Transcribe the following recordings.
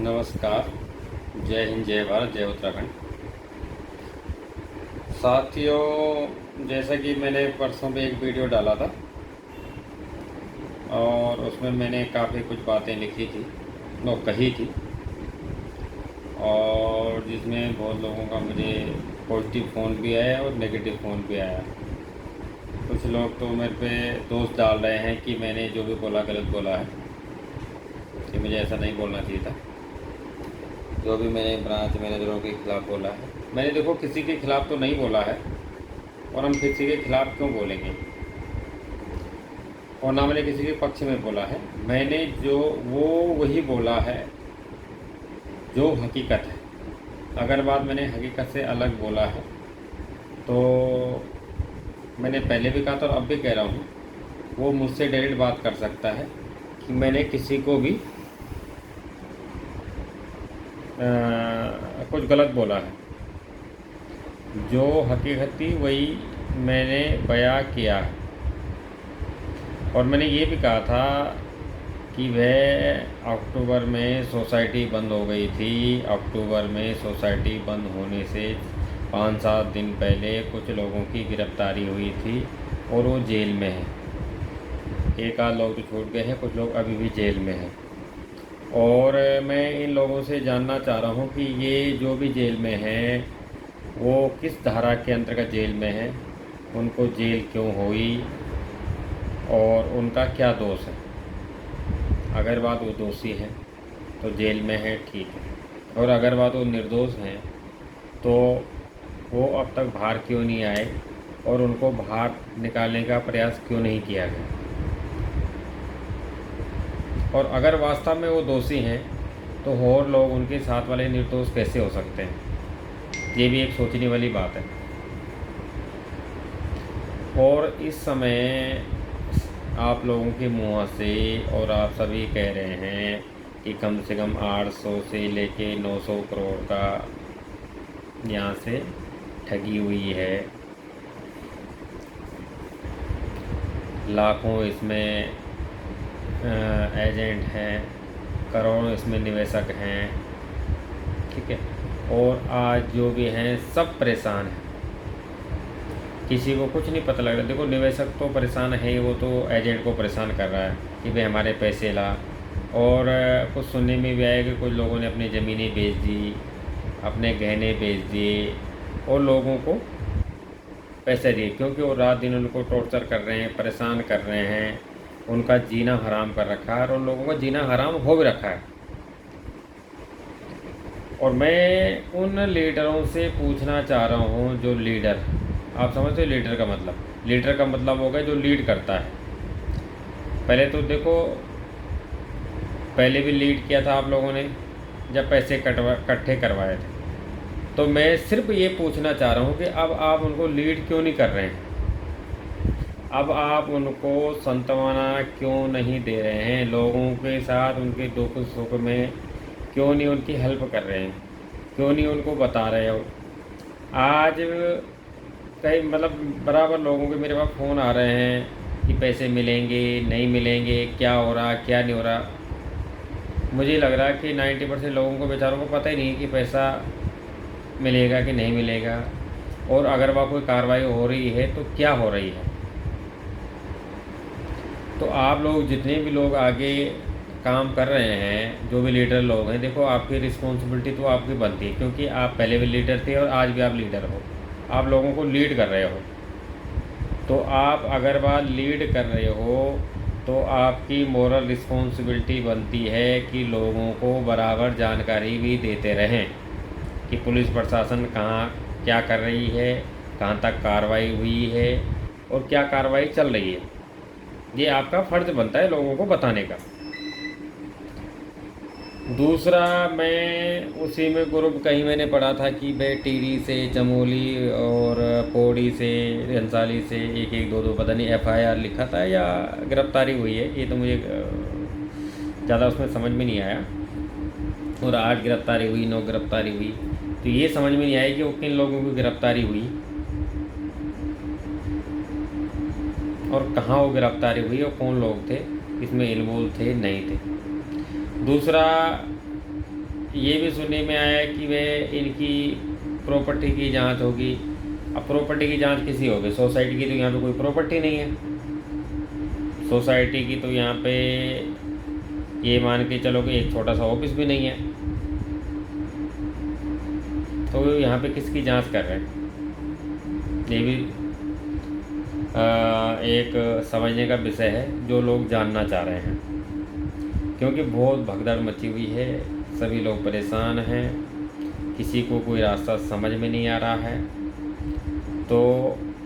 नमस्कार। जय हिंद, जय भारत, जय उत्तराखंड। साथियों, जैसा कि मैंने परसों में एक वीडियो डाला था और उसमें मैंने काफ़ी कुछ बातें लिखी थी, कही थी, और जिसमें बहुत लोगों का मुझे पॉजिटिव फ़ोन भी आया और नेगेटिव फ़ोन भी आया। कुछ लोग तो मेरे पे दोष डाल रहे हैं कि मैंने जो भी बोला गलत बोला है, कि मुझे ऐसा नहीं बोलना चाहिए था। जो भी मैंने ब्रांच मैनेजरों के ख़िलाफ़ बोला है, मैंने देखो किसी के ख़िलाफ़ तो नहीं बोला है, और हम किसी के ख़िलाफ़ क्यों बोलेंगे, और ना मैंने किसी के पक्ष में बोला है। मैंने जो वही बोला है जो हकीकत है। अगर बात मैंने हकीकत से अलग बोला है तो मैंने पहले भी कहा था और अब भी कह रहा हूँ, वो मुझसे डायरेक्ट बात कर सकता है कि मैंने किसी को भी कुछ गलत बोला है। जो हकीकत थी वही मैंने बयां किया है। और मैंने ये भी कहा था कि वह अक्टूबर में सोसाइटी बंद हो गई थी। अक्टूबर में सोसाइटी बंद होने से 5-7 दिन पहले कुछ लोगों की गिरफ्तारी हुई थी और वो जेल में है। एक आध लोग तो छूट गए हैं, कुछ लोग अभी भी जेल में हैं। और मैं इन लोगों से जानना चाह रहा हूँ कि ये जो भी जेल में हैं वो किस धारा के अंतर्गत जेल में हैं, उनको जेल क्यों हुई और उनका क्या दोष है। अगर बात वो दोषी हैं तो जेल में है, ठीक है, और अगर बात वो निर्दोष हैं तो वो अब तक बाहर क्यों नहीं आए और उनको बाहर निकालने का प्रयास क्यों नहीं किया गया। और अगर वास्तव में वो दोषी हैं तो और लोग उनके साथ वाले निर्दोष कैसे हो सकते हैं, ये भी एक सोचने वाली बात है। और इस समय आप लोगों के मुँह से और आप सभी कह रहे हैं कि कम से कम 800 से लेके 900 करोड़ का यहाँ से ठगी हुई है, लाखों इसमें एजेंट हैं, करोड़ों इसमें निवेशक हैं, ठीक है, और आज जो भी हैं सब परेशान हैं, किसी को कुछ नहीं पता लग रहा। देखो, निवेशक तो परेशान है, वो तो एजेंट को परेशान कर रहा है कि भाई हमारे पैसे ला। और कुछ सुनने में भी आया कि कुछ लोगों ने अपनी ज़मीनें बेच दी, अपने गहने बेच दिए और लोगों को पैसे दिए, क्योंकि वो रात दिन उनको टॉर्चर कर रहे हैं, परेशान कर रहे हैं, उनका जीना हराम कर रखा है और उन लोगों का जीना हराम हो भी रखा है। और मैं उन लीडरों से पूछना चाह रहा हूँ, जो लीडर, आप समझते हो लीडर का मतलब? लीडर का मतलब होगा जो लीड करता है। पहले तो देखो, पहले भी लीड किया था आप लोगों ने जब पैसे इकट्ठे करवाए थे। तो मैं सिर्फ ये पूछना चाह रहा हूँ कि अब आप उनको लीड क्यों नहीं कर रहे हैं, अब आप उनको सांत्वना क्यों नहीं दे रहे हैं, लोगों के साथ उनके दुख सुख में क्यों नहीं उनकी हेल्प कर रहे हैं, क्यों नहीं उनको बता रहे हो। आज कई मतलब बराबर लोगों के मेरे पास फ़ोन आ रहे हैं कि पैसे मिलेंगे नहीं मिलेंगे, क्या हो रहा क्या नहीं हो रहा। मुझे लग रहा है कि 90% लोगों को, बेचारों को पता ही नहीं कि पैसा मिलेगा कि नहीं मिलेगा, और अगर वह कोई कार्रवाई हो रही है तो क्या हो रही है। तो आप लोग जितने भी लोग आगे काम कर रहे हैं, जो भी लीडर लोग हैं, देखो आपकी रिस्पॉन्सिबिलिटी तो आपकी बनती है, क्योंकि आप पहले भी लीडर थे और आज भी आप लीडर हो, आप लोगों को लीड कर रहे हो। तो आप अगर बात लीड कर रहे हो तो आपकी मोरल रिस्पॉन्सिबिलिटी बनती है कि लोगों को बराबर जानकारी भी देते रहें कि पुलिस प्रशासन कहाँ क्या कर रही है, कहाँ तक कार्रवाई हुई है और क्या कार्रवाई चल रही है। ये आपका फ़र्ज़ बनता है लोगों को बताने का। दूसरा, मैं उसी में ग्रुप कहीं मैंने पढ़ा था कि भाई टिहरी से, चमोली और पौड़ी से, घनसाली से एक एक दो दो पता नहीं एफआईआर लिखा था या गिरफ्तारी हुई है, ये तो मुझे ज़्यादा उसमें समझ में नहीं आया। और 8 गिरफ्तारी हुई, 9 गिरफ्तारी हुई, तो ये समझ में नहीं आया कि वो किन लोगों की गिरफ्तारी हुई और कहाँ वो गिरफ्तारी हुई और कौन लोग थे इसमें इन्वॉल्व थे नहीं थे। दूसरा, ये भी सुनने में आया कि वह इनकी प्रॉपर्टी की जांच होगी। अब प्रॉपर्टी की जांच किसी होगी? सोसाइटी की तो यहाँ पे कोई प्रॉपर्टी नहीं है। सोसाइटी की तो यहाँ पे ये मान के चलो कि एक छोटा सा ऑफिस भी नहीं है, तो यहाँ पे किसकी जांच कर रहे हैं? ये भी एक समझने का विषय है, जो लोग जानना चाह रहे हैं, क्योंकि बहुत भगदड़ मची हुई है, सभी लोग परेशान हैं, किसी को कोई रास्ता समझ में नहीं आ रहा है। तो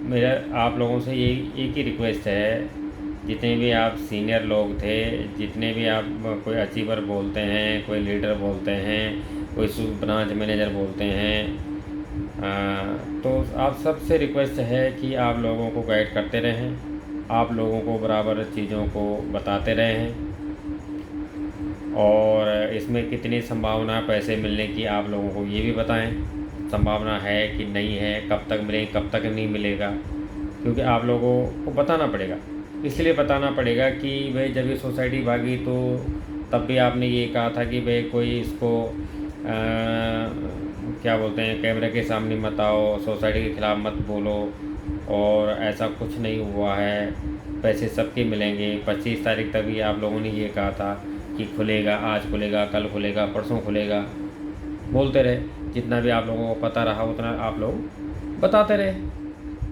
मेरा आप लोगों से ये एक ही रिक्वेस्ट है, जितने भी आप सीनियर लोग थे, जितने भी आप कोई अचीवर बोलते हैं, कोई लीडर बोलते हैं, कोई सब ब्रांच मैनेजर बोलते हैं, तो आप सबसे रिक्वेस्ट है कि आप लोगों को गाइड करते रहें, आप लोगों को बराबर चीज़ों को बताते रहें, और इसमें कितनी संभावना पैसे मिलने की आप लोगों को ये भी बताएं, संभावना है कि नहीं है, कब तक मिलेगा, कब तक नहीं मिलेगा, क्योंकि आप लोगों को बताना पड़ेगा। इसलिए बताना पड़ेगा कि भाई जब ये सोसाइटी भागी तो तब भी आपने ये कहा था कि भाई कोई इसको क्या बोलते हैं, कैमरे के सामने मत आओ, सोसाइटी के ख़िलाफ़ मत बोलो, और ऐसा कुछ नहीं हुआ है, पैसे सबके मिलेंगे। 25 तारीख तक भी आप लोगों ने ये कहा था कि खुलेगा, आज खुलेगा, कल खुलेगा, परसों खुलेगा, बोलते रहे। जितना भी आप लोगों को पता रहा उतना आप लोग बताते रहे।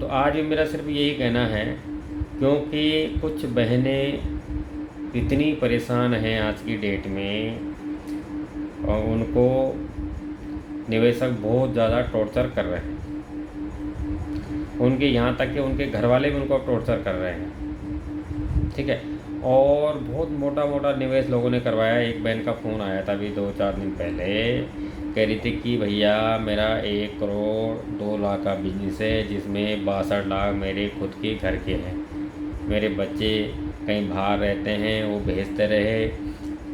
तो आज भी मेरा सिर्फ यही कहना है, क्योंकि कुछ बहनें इतनी परेशान हैं आज की डेट में, और उनको निवेशक बहुत ज़्यादा टॉर्चर कर रहे हैं, उनके यहाँ तक कि उनके घर वाले भी उनको टॉर्चर कर रहे हैं, ठीक है। और बहुत मोटा मोटा निवेश लोगों ने करवाया। एक बहन का फ़ोन आया था अभी 2-4 दिन पहले, कह रही थी कि भैया मेरा 1 करोड़ 2 लाख का बिजनेस है, जिसमें 62 लाख मेरे खुद के घर के हैं, मेरे बच्चे कहीं बाहर रहते हैं, वो भेजते रहे,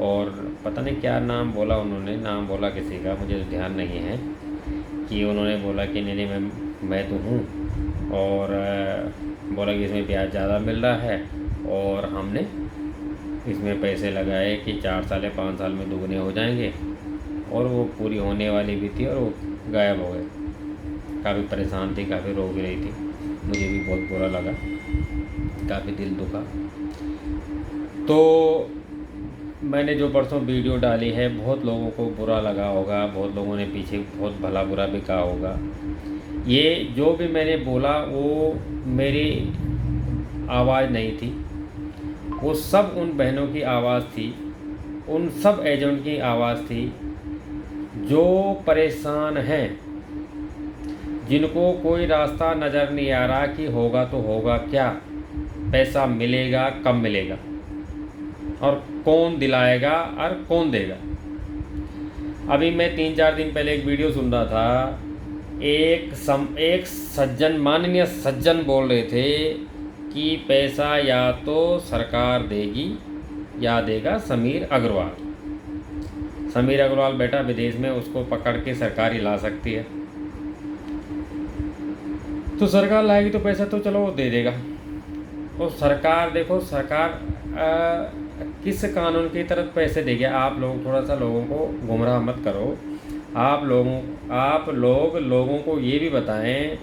और पता नहीं क्या नाम बोला उन्होंने, नाम बोला किसी का, मुझे तो ध्यान नहीं है, कि उन्होंने बोला कि नहीं मैं तो हूँ, और बोला कि इसमें ब्याज ज़्यादा मिल रहा है, और हमने इसमें पैसे लगाए कि 4 साल या 5 साल में दुगने हो जाएंगे, और वो पूरी होने वाली भी थी, और वो गायब हो गए। काफ़ी परेशान थी, काफ़ी रो भी रही थी, मुझे भी बहुत बुरा लगा, काफ़ी दिल दुखा। तो मैंने जो परसों वीडियो डाली है, बहुत लोगों को बुरा लगा होगा, बहुत लोगों ने पीछे बहुत भला बुरा भी कहा होगा। ये जो भी मैंने बोला वो मेरी आवाज़ नहीं थी, वो सब उन बहनों की आवाज़ थी, उन सब एजेंट की आवाज़ थी जो परेशान हैं, जिनको कोई रास्ता नज़र नहीं आ रहा कि होगा तो होगा क्या, पैसा मिलेगा कब मिलेगा, और कौन दिलाएगा और कौन देगा। अभी मैं 3-4 दिन पहले एक वीडियो सुन रहा था, एक सज्जन, माननीय सज्जन बोल रहे थे कि पैसा या तो सरकार देगी या देगा समीर अग्रवाल। समीर अग्रवाल बेटा विदेश में, उसको पकड़ के सरकार ही ला सकती है, तो सरकार लाएगी तो पैसा तो चलो वो दे देगा। तो सरकार, देखो सरकार किस कानून की तरफ पैसे देगी? आप लोग थोड़ा सा लोगों को गुमराह मत करो। आप लोग लोगों को ये भी बताएं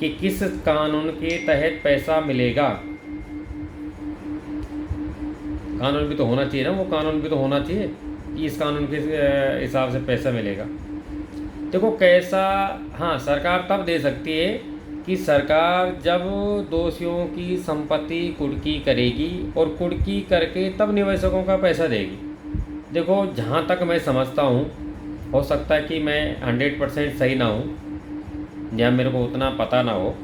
कि किस कानून के तहत पैसा मिलेगा। कानून भी तो होना चाहिए ना, वो कानून भी तो होना चाहिए कि इस कानून के हिसाब से पैसा मिलेगा। देखो कैसा, हाँ सरकार तब दे सकती है कि सरकार जब दोषियों की संपत्ति कुर्की करेगी, और कुर्की करके तब निवेशकों का पैसा देगी। देखो जहाँ तक मैं समझता हूँ, हो सकता है कि मैं 100% सही ना हूँ, या मेरे को उतना पता ना हो,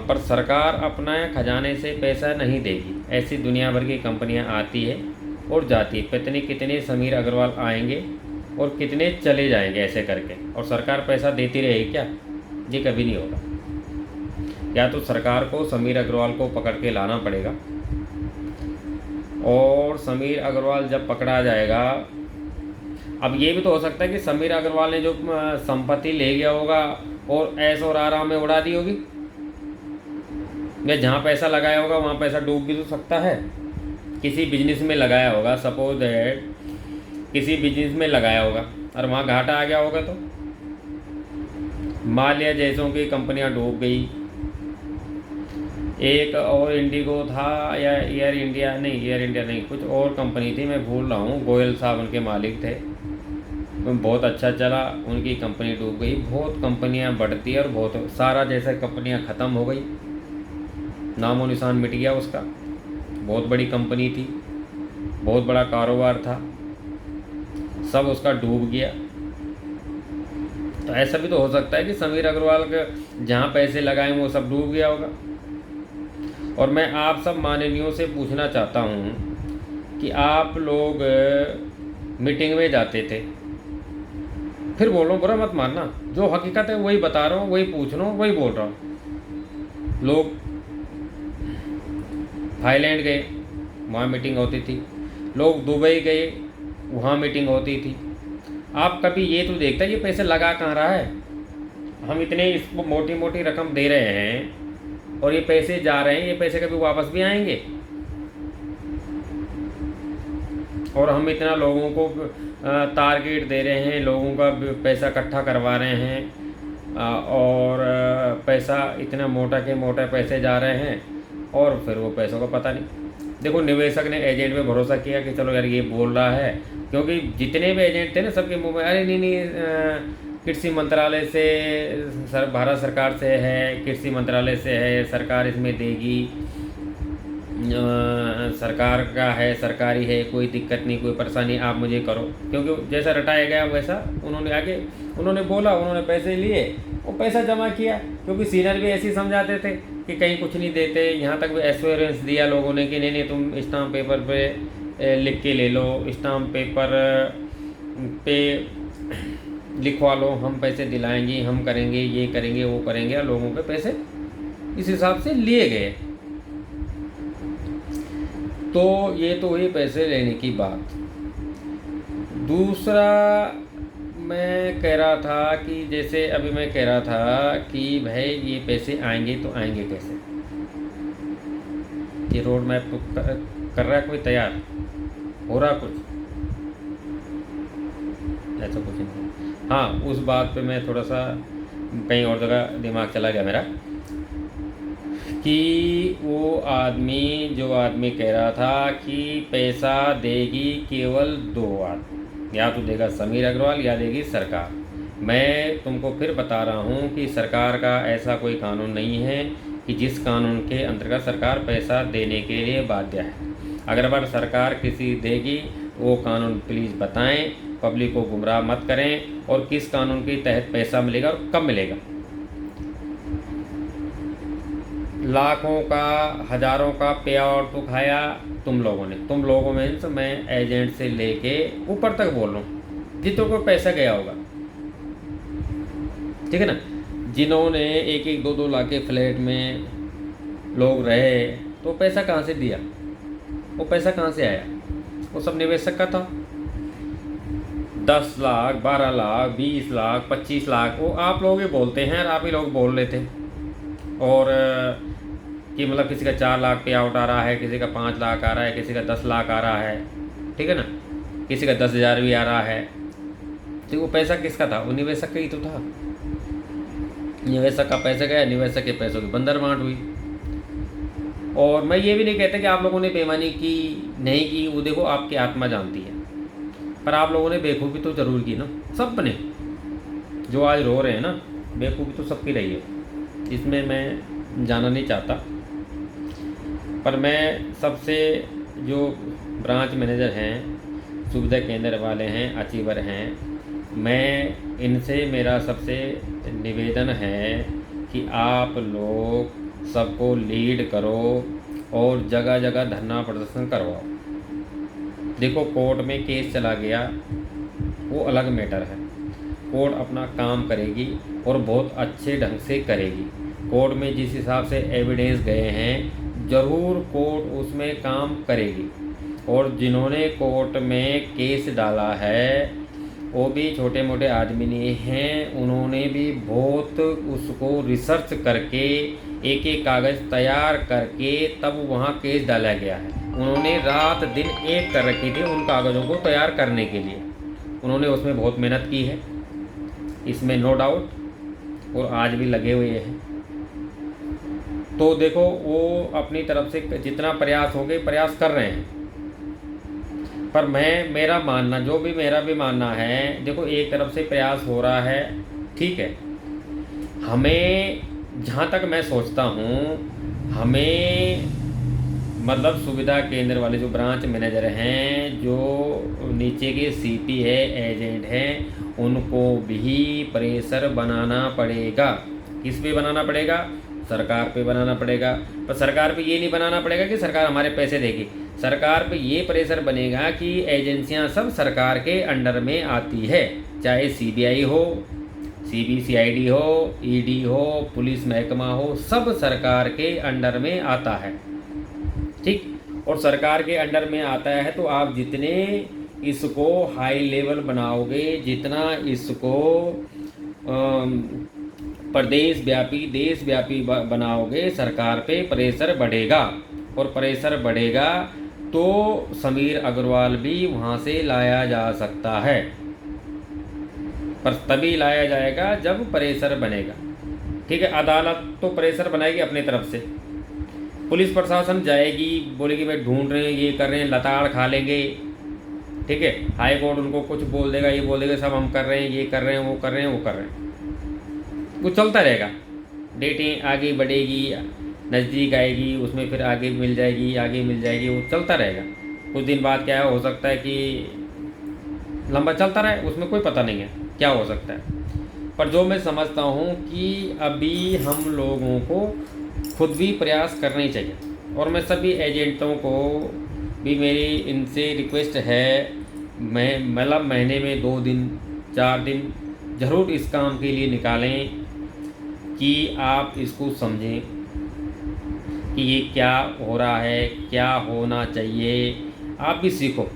पर सरकार अपना खजाने से पैसा नहीं देगी। ऐसी दुनिया भर की कंपनियां आती है और जाती है, कितने समीर अग्रवाल आएंगे और कितने चले जाएंगे ऐसे करके, और सरकार पैसा देती रहेगी क्या? ये कभी नहीं होगा। या तो सरकार को समीर अग्रवाल को पकड़ के लाना पड़ेगा, और समीर अग्रवाल जब पकड़ा जाएगा, अब ये भी तो हो सकता है कि समीर अग्रवाल ने जो संपत्ति ले गया होगा और ऐश और आराम में उड़ा दी होगी, या जहाँ पैसा लगाया होगा वहाँ पैसा डूब भी तो सकता है। किसी बिजनेस में लगाया होगा, सपोज दैट किसी बिजनेस में लगाया होगा और वहाँ घाटा आ गया होगा, तो मान लिया जैसों की कंपनियाँ डूब गई। एक और इंडिगो था या एयर इंडिया नहीं, कुछ और कंपनी थी, मैं भूल रहा हूँ। गोयल साहब उनके मालिक थे, बहुत अच्छा चला, उनकी कंपनी डूब गई। बहुत कंपनियां बढ़ती और बहुत सारा जैसे कंपनियां ख़त्म हो गई, नामो निशान मिट गया उसका। बहुत बड़ी कंपनी थी, बहुत बड़ा कारोबार था, सब उसका डूब गया। तो ऐसा भी तो हो सकता है कि समीर अग्रवाल का जहाँ पैसे लगाए वो सब डूब गया होगा। और मैं आप सब माननीयों से पूछना चाहता हूँ कि आप लोग मीटिंग में जाते थे, फिर बोल रहा हूँ, बुरा मत मानना, जो हकीकत है वही बता रहा हूँ, वही पूछ रहा हूँ, वही बोल रहा हूँ। लोग थाईलैंड गए, वहाँ मीटिंग होती थी। लोग दुबई गए, वहाँ मीटिंग होती थी। आप कभी ये तो देखता है ये पैसे लगा कहाँ रहा है? हम इतने इसको मोटी मोटी रकम दे रहे हैं और ये पैसे जा रहे हैं, ये पैसे कभी वापस भी आएंगे? और हम इतना लोगों को टारगेट दे रहे हैं, लोगों का पैसा इकट्ठा करवा रहे हैं और पैसा इतना मोटा के मोटा पैसे जा रहे हैं और फिर वो पैसों का पता नहीं। देखो, निवेशक ने एजेंट पे भरोसा किया कि चलो यार ये बोल रहा है, क्योंकि जितने भी एजेंट थे ना सबके मुंह में अरे नहीं, कृषि मंत्रालय से भारत सरकार से है, कृषि मंत्रालय से है, सरकार इसमें देगी, सरकार का है, सरकारी है, कोई दिक्कत नहीं, कोई परेशानी, आप मुझे करो। क्योंकि जैसा रटाया गया वैसा उन्होंने बोला, उन्होंने पैसे लिए, वो पैसा जमा किया। क्योंकि सीनियर भी ऐसे ही समझाते थे कि कहीं कुछ नहीं देते। यहाँ तक भी एश्योरेंस दिया लोगों ने कि नहीं तुम स्टाम्प पेपर पे लिख के ले लो, स्टाम्प पेपर पे लिखवा लो, हम पैसे दिलाएंगे, हम करेंगे, ये करेंगे, वो करेंगे, और लोगों के पैसे इस हिसाब से लिए गए। तो ये तो हुई पैसे लेने की बात। दूसरा मैं कह रहा था कि जैसे अभी मैं कह रहा था कि भाई ये पैसे आएंगे तो आएंगे कैसे? ये रोड मैप तो कर रहा है कोई, तैयार हो रहा कुछ? ऐसा कुछ नहीं। हाँ, उस बात पे मैं थोड़ा सा कहीं और जगह दिमाग चला गया मेरा कि वो जो आदमी कह रहा था कि पैसा देगी केवल दो आदमी, या तो देगा समीर अग्रवाल या देगी सरकार। मैं तुमको फिर बता रहा हूँ कि सरकार का ऐसा कोई कानून नहीं है कि जिस कानून के अंतर्गत सरकार पैसा देने के लिए बाध्य है। अगर सरकार किसी देगी वो कानून प्लीज़ बताएं, पब्लिक को गुमराह मत करें, और किस कानून के तहत पैसा मिलेगा और कब मिलेगा। लाखों का, हजारों का पे आउट तो खाया तुम लोगों में तो मैं एजेंट से लेके ऊपर तक बोल रहा हूँ, जितनों को पैसा गया होगा, ठीक है ना। जिन्होंने 1-1, 2-2 लाख के फ्लैट में लोग रहे, तो पैसा कहाँ से दिया? वो पैसा कहाँ से आया? वो सब निवेशक का था। 10 लाख, 12 लाख, 20 लाख, 25 लाख, वो आप लोग ही बोलते हैं, आप ही लोग बोल रहे थे। और कि मतलब किसी का 4 लाख पे आउट आ रहा है, किसी का 5 लाख आ रहा है, किसी का 10 लाख आ रहा है, ठीक है ना, किसी का 10,000 भी आ रहा है। तो वो पैसा किसका था? वो निवेशक का ही तो था। निवेशक का पैसा गया, निवेशक के पैसों की बंदर बांट हुई। और मैं ये भी नहीं कहता कि आप लोगों ने बेईमानी की, नहीं की, वो देखो आपकी आत्मा जानती है, पर आप लोगों ने बेवकूफ़ी तो ज़रूर की ना, सब ने। जो आज रो रहे हैं ना, बेवकूफ़ी तो सबकी रही है, इसमें मैं जाना नहीं चाहता। पर मैं सबसे जो ब्रांच मैनेजर हैं, सुविधा केंद्र वाले हैं, अचीवर हैं, मैं इनसे मेरा सबसे निवेदन है कि आप लोग सबको लीड करो और जगह जगह धरना प्रदर्शन करवाओ। देखो, कोर्ट में केस चला गया, वो अलग मैटर है, कोर्ट अपना काम करेगी और बहुत अच्छे ढंग से करेगी। कोर्ट में जिस हिसाब से एविडेंस गए हैं, ज़रूर कोर्ट उसमें काम करेगी। और जिन्होंने कोर्ट में केस डाला है वो भी छोटे मोटे आदमी नहीं हैं, उन्होंने भी बहुत उसको रिसर्च करके एक एक कागज़ तैयार करके तब वहाँ केस डाला गया है। उन्होंने रात दिन एक कर रखी थी उन कागज़ों को तैयार करने के लिए। उन्होंने उसमें बहुत मेहनत की है, इसमें नो डाउट, और आज भी लगे हुए हैं। तो देखो वो अपनी तरफ से जितना प्रयास हो गए प्रयास कर रहे हैं, पर मेरा मानना, जो भी मेरा भी मानना है, देखो एक तरफ से प्रयास हो रहा है, ठीक है। हमें, जहाँ तक मैं सोचता हूँ, हमें मतलब सुविधा केंद्र वाले जो ब्रांच मैनेजर हैं, जो नीचे के सीपी है, एजेंट हैं, उनको भी प्रेशर बनाना पड़ेगा। किस पे बनाना पड़ेगा? सरकार पे बनाना पड़ेगा। पर सरकार पे ये नहीं बनाना पड़ेगा कि सरकार हमारे पैसे देगी। सरकार पे ये प्रेशर बनेगा कि एजेंसियां सब सरकार के अंडर में आती है, चाहे सीबीआई हो, सीबीसीआईडी हो, ईडी हो, पुलिस महकमा हो, सब सरकार के अंडर में आता है, ठीक। और सरकार के अंडर में आता है तो आप जितने इसको हाई लेवल बनाओगे, जितना इसको प्रदेश व्यापी, देश व्यापी बनाओगे, सरकार पे प्रेशर बढ़ेगा। और प्रेशर बढ़ेगा तो समीर अग्रवाल भी वहाँ से लाया जा सकता है, पर तभी लाया जाएगा जब प्रेशर बनेगा, ठीक है। अदालत तो प्रेशर बनाएगी अपनी तरफ से, पुलिस प्रशासन जाएगी, बोलेगी भाई ढूंढ रहे हैं, ये कर रहे हैं, लताड़ खा लेंगे, ठीक है। हाई कोर्ट उनको कुछ बोल देगा, ये बोल देगा सब हम कर रहे हैं, ये कर रहे हैं, वो कर रहे हैं, वो कर रहे हैं, वो चलता रहेगा। डेटें आगे बढ़ेगी, नज़दीक आएगी, उसमें फिर आगे मिल जाएगी, आगे मिल जाएगी, वो चलता रहेगा। कुछ दिन बाद क्या हो सकता है कि लंबा चलता रहे, उसमें कोई पता नहीं है क्या हो सकता है। पर जो मैं समझता हूँ कि अभी हम लोगों को खुद भी प्रयास करने चाहिए, और मैं सभी एजेंटों को भी मेरी इनसे रिक्वेस्ट है, मैं मतलब महीने में 2 दिन 4 दिन ज़रूर इस काम के लिए निकालें कि आप इसको समझें कि ये क्या हो रहा है, क्या होना चाहिए। आप भी सीखो,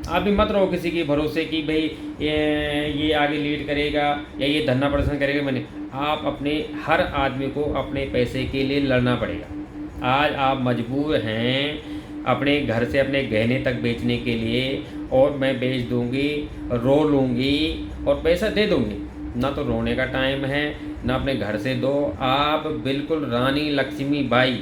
आप भी मत रहो किसी के भरोसे कि भाई ये आगे लीड करेगा या ये धरना प्रदर्शन करेगा। मैंने, आप अपने, हर आदमी को अपने पैसे के लिए लड़ना पड़ेगा। आज आप मजबूर हैं अपने घर से अपने गहने तक बेचने के लिए, और मैं बेच दूंगी, रो लूँगी और पैसा दे दूंगी। ना तो रोने का टाइम है, ना अपने घर से दो। आप बिल्कुल रानी लक्ष्मीबाई,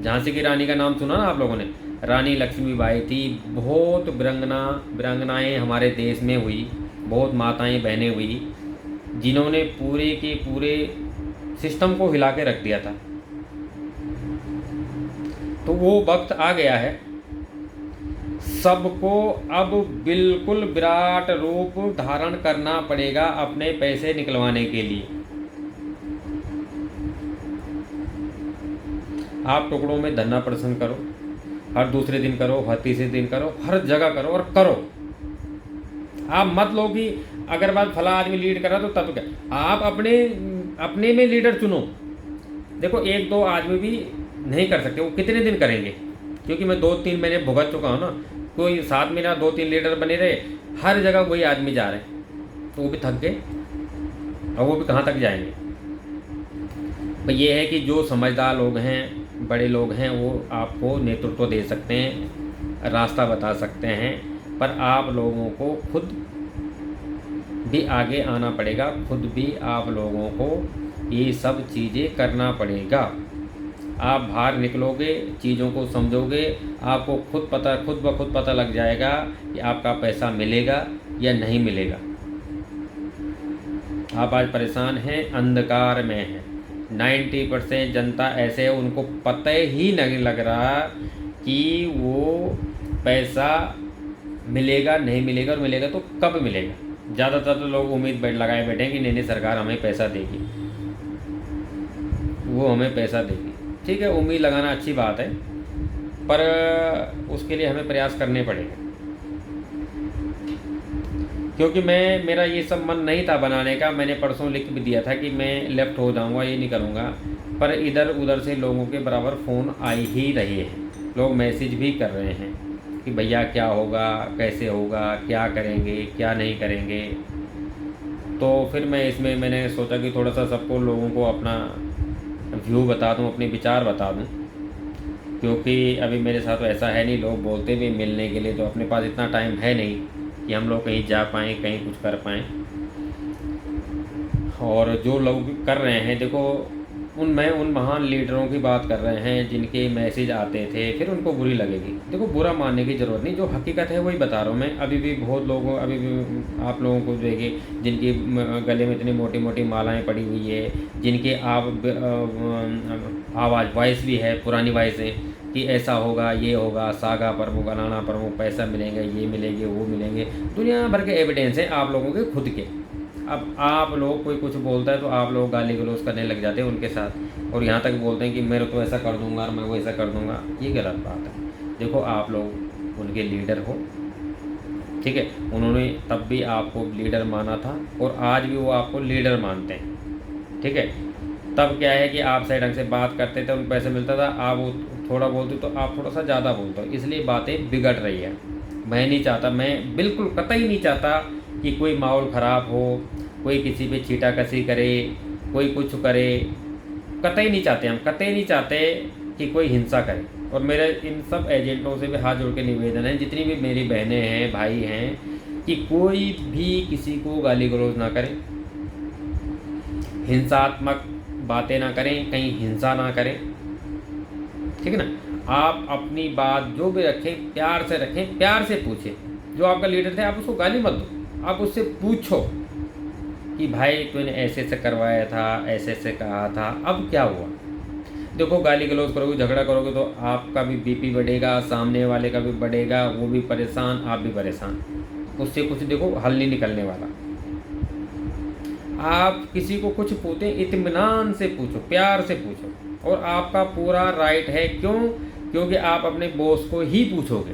झांसी की रानी का नाम सुना ना आप लोगों ने? रानी लक्ष्मीबाई थी। बहुत वीरांगनाएँ हमारे देश में हुई, बहुत माताएं बहनें हुई, जिन्होंने पूरे के पूरे सिस्टम को हिला के रख दिया था। तो वो वक्त आ गया है, सबको अब बिल्कुल विराट रूप धारण करना पड़ेगा अपने पैसे निकलवाने के लिए। आप टुकड़ों में धरना प्रदर्शन करो, हर दूसरे दिन करो, हर तीसरे दिन करो, हर जगह करो, और करो। आप मत लो कि अगर बात फला आदमी लीड कर रहा तो तब क्या। आप अपने में लीडर चुनो। देखो 1-2 आदमी भी नहीं कर सकते, वो कितने दिन करेंगे? क्योंकि मैं 2-3 महीने भुगत चुका हूँ ना। कोई 7 महीना 2-3 लीडर बने रहे, हर जगह वही आदमी जा रहे हैं, तो वो भी थक गए, और वो भी कहाँ तक जाएंगे। भाई ये है कि जो समझदार लोग हैं, बड़े लोग हैं, वो आपको नेतृत्व दे सकते हैं, रास्ता बता सकते हैं, पर आप लोगों को खुद भी आगे आना पड़ेगा। खुद भी आप लोगों को ये सब चीज़ें करना पड़ेगा। आप बाहर निकलोगे, चीज़ों को समझोगे, आपको खुद ब खुद पता लग जाएगा कि आपका पैसा मिलेगा या नहीं मिलेगा। आप आज परेशान हैं, अंधकार में हैं। 90% जनता ऐसे है, उनको पता ही नहीं लग रहा कि वो पैसा मिलेगा नहीं मिलेगा, और मिलेगा तो कब मिलेगा। ज़्यादातर तो लोग उम्मीद लगाए बैठे हैं कि नहीं सरकार हमें पैसा देगी, वो हमें पैसा देगी। ठीक है, उम्मीद लगाना अच्छी बात है, पर उसके लिए हमें प्रयास करने पड़ेंगे। क्योंकि मेरा ये सब मन नहीं था बनाने का। मैंने परसों लिख भी दिया था कि मैं लेफ्ट हो जाऊंगा, ये नहीं करूंगा, पर इधर उधर से लोगों के बराबर फ़ोन आ ही रहे हैं। लोग मैसेज भी कर रहे हैं कि भैया क्या होगा, कैसे होगा, क्या करेंगे, क्या नहीं करेंगे। तो फिर मैंने सोचा कि थोड़ा सा सबको, लोगों को अपना व्यू बता दूं, अपने विचार बता दूं, क्योंकि अभी मेरे साथ तो ऐसा है नहीं, लोग बोलते भी मिलने के लिए, तो अपने पास इतना टाइम है नहीं कि हम लोग कहीं जा पाएँ, कहीं कुछ कर पाएँ। और जो लोग कर रहे हैं, देखो उन महान लीडरों की बात कर रहे हैं जिनके मैसेज आते थे, फिर उनको बुरी लगेगी। देखो बुरा मानने की ज़रूरत नहीं, जो हकीकत है वही बता रहा हूँ मैं। अभी भी बहुत लोगों, अभी भी आप लोगों को देखिए जिनकी गले में इतनी मोटी मोटी मालाएं पड़ी हुई है, जिनकी आवाज़ वॉइस भी है, पुरानी वॉइस है कि ऐसा होगा, ये होगा, सागा प्रमुख, अनाना प्रमुख, पैसा मिलेंगे, ये मिलेंगे, वो मिलेंगे, दुनिया भर के एविडेंस हैं आप लोगों के खुद के। अब आप लोग कोई कुछ बोलता है तो आप लोग गाली गलौज करने लग जाते हैं उनके साथ, और यहाँ तक बोलते हैं कि मेरे तो ऐसा कर दूंगा और मैं वो ऐसा कर दूंगा। ये गलत बात है। देखो आप लोग उनके लीडर हो, ठीक है, उन्होंने तब भी आपको लीडर माना था और आज भी वो आपको लीडर मानते हैं, ठीक है। तब क्या है कि आप सही ढंग से बात करते थे, उनको पैसे मिलता था, आप वो थोड़ा बोलते तो आप थोड़ा सा ज़्यादा बोलते हो, इसलिए बातें बिगड़ रही है। मैं नहीं चाहता, मैं बिल्कुल कतई नहीं चाहता कि कोई माहौल ख़राब हो, कोई किसी पे छीटाकशी करे, कोई कुछ करे, कतई नहीं चाहते, हम कतई नहीं चाहते कि कोई हिंसा करे। और मेरे इन सब एजेंटों से भी हाथ जोड़ के निवेदन है, जितनी भी मेरी बहनें हैं, भाई हैं, कि कोई भी किसी को गाली गलौज ना करें, हिंसात्मक बातें ना करें, कहीं हिंसा ना करें, ठीक है ना। आप अपनी बात जो भी रखें प्यार से रखें, प्यार से पूछें। जो आपका लीडर थे आप उसको गाली मत दो, आप उससे पूछो कि भाई तूने ऐसे ऐसे करवाया था, ऐसे ऐसे कहा था, अब क्या हुआ। देखो गाली गलौज करोगे, झगड़ा करोगे तो आपका भी बीपी बढ़ेगा, सामने वाले का भी बढ़ेगा, वो भी परेशान, आप भी परेशान, उससे कुछ देखो हल नहीं निकलने वाला। आप किसी को कुछ पूछते इत्मीनान से पूछो, प्यार से पूछो, और आपका पूरा राइट है। क्यों? क्योंकि आप अपने बॉस को ही पूछोगे,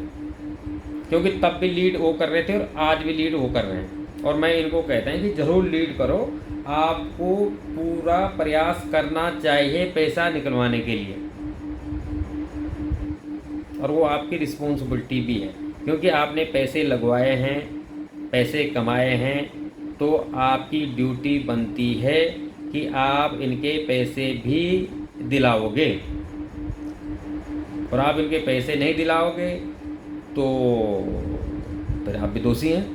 क्योंकि तब भी लीड वो कर रहे थे और आज भी लीड वो कर रहे हैं। और मैं इनको कहता हूँ कि ज़रूर लीड करो, आपको पूरा प्रयास करना चाहिए पैसा निकलवाने के लिए, और वो आपकी रिस्पॉन्सिबिलिटी भी है, क्योंकि आपने पैसे लगवाए हैं, पैसे कमाए हैं, तो आपकी ड्यूटी बनती है कि आप इनके पैसे भी दिलाओगे। और आप इनके पैसे नहीं दिलाओगे तो फिर आप भी दोषी हैं।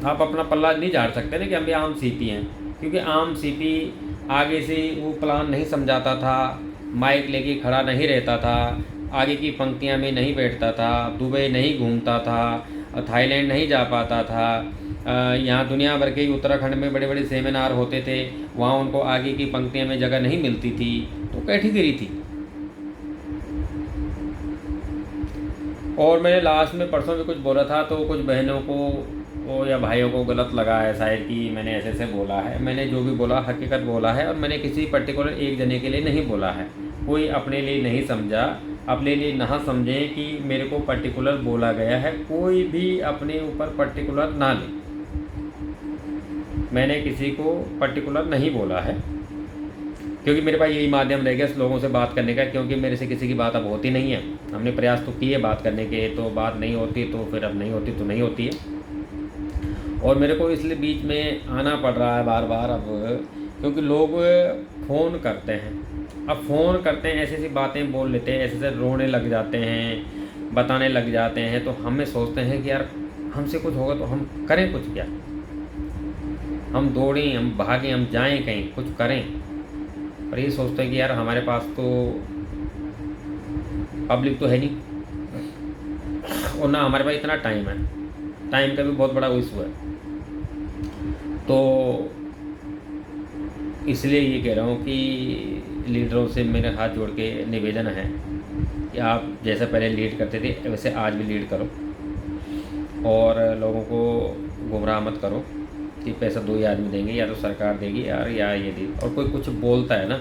आप अपना पल्ला नहीं झाड़ सकते ना कि हम भी आम सीपी हैं, क्योंकि आम सीपी आगे से वो प्लान नहीं समझाता था, माइक लेके खड़ा नहीं रहता था, आगे की पंक्तियां में नहीं बैठता था, दुबई नहीं घूमता था, थाईलैंड नहीं जा पाता था, यहाँ दुनिया भर के उत्तराखंड में बड़े बड़े सेमिनार होते थे, वहाँ उनको आगे की पंक्तियों में जगह नहीं मिलती थी, तो कैटेगरी थी। और मैंने लास्ट में परसों भी कुछ बोला था, तो कुछ बहनों को या भाइयों को गलत लगा है शायद कि मैंने ऐसे ऐसे बोला है। मैंने जो भी बोला हकीकत बोला है, और मैंने किसी पर्टिकुलर एक जने के लिए नहीं बोला है। कोई अपने लिए नहीं समझा, अपने लिए ना समझे कि मेरे को पर्टिकुलर बोला गया है, कोई भी अपने ऊपर पर्टिकुलर ना ले। मैंने किसी को पर्टिकुलर नहीं बोला है, क्योंकि मेरे पास यही माध्यम रह गया लोगों से बात करने का, क्योंकि मेरे से किसी की बात अब होती नहीं है। हमने प्रयास तो किए बात करने के, तो बात नहीं होती, तो फिर अब नहीं होती तो नहीं होती है। और मेरे को इसलिए बीच में आना पड़ रहा है बार बार अब, क्योंकि लोग फ़ोन करते हैं। अब फ़ोन करते हैं, ऐसी ऐसी बातें बोल लेते हैं, ऐसे ऐसे रोने लग जाते हैं, बताने लग जाते हैं, तो हमें सोचते हैं कि यार हमसे कुछ होगा तो हम करें कुछ क्या, हम दौड़ें, हम भागें, हम जाएं कहीं कुछ करें। पर ये सोचते हैं कि यार हमारे पास तो पब्लिक तो है नहीं, और ना हमारे पास इतना टाइम है, टाइम का भी बहुत बड़ा इशू है। तो इसलिए ये कह रहा हूँ कि लीडरों से मेरे हाथ जोड़ के निवेदन है कि आप जैसे पहले लीड करते थे वैसे आज भी लीड करो, और लोगों को गुमराह मत करो कि पैसा दो ही आदमी देंगे, या तो सरकार देगी यार, या ये दी। और कोई कुछ बोलता है ना,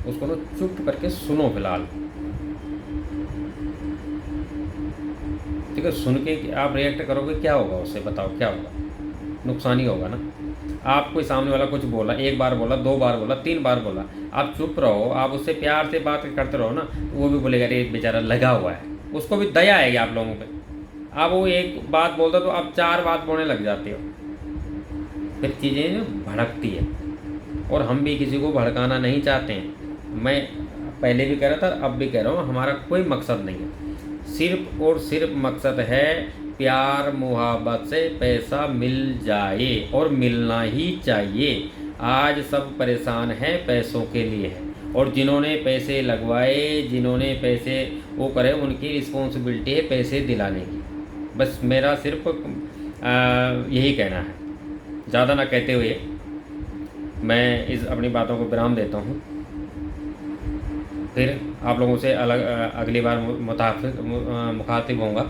उसको ना चुप करके सुनो फिलहाल, ठीक है। सुन के आप रिएक्ट करोगे, क्या होगा उससे, बताओ क्या होगा, नुकसान ही होगा ना। आप कोई सामने वाला कुछ बोला, एक बार बोला, दो बार बोला, तीन बार बोला, आप चुप रहो, आप उससे प्यार से बात करते रहो ना, वो भी बोलेगा अरे बेचारा लगा हुआ है, उसको भी दया आएगी आप लोगों पे। आप वो एक बात बोलते तो आप चार बात बोलने लग जाते हो, फिर चीज़ें भड़कती है। और हम भी किसी को भड़काना नहीं चाहते हैं, मैं पहले भी कह रहा था, अब भी कह रहा हूँ, हमारा कोई मकसद नहीं है, सिर्फ और सिर्फ मकसद है प्यार मुहब्बत से पैसा मिल जाए, और मिलना ही चाहिए। आज सब परेशान हैं पैसों के लिए है, और जिन्होंने पैसे लगवाए, जिन्होंने पैसे वो करे, उनकी रिस्पॉन्सिबिलिटी है पैसे दिलाने की। बस मेरा सिर्फ यही कहना है। ज़्यादा ना कहते हुए मैं इस अपनी बातों को विराम देता हूँ। फिर आप लोगों से अगली बार मुखातिब होऊंगा,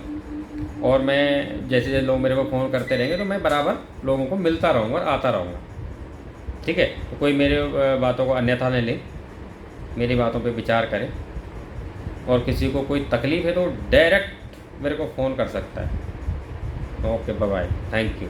और मैं जैसे जैसे लोग मेरे को फ़ोन करते रहेंगे तो मैं बराबर लोगों को मिलता रहूँगा और आता रहूँगा। ठीक है, तो कोई मेरे बातों को अन्यथा न ले, मेरी बातों पे विचार करें, और किसी को कोई तकलीफ़ है तो डायरेक्ट मेरे को फ़ोन कर सकता है। Okay, bye bye, thank you.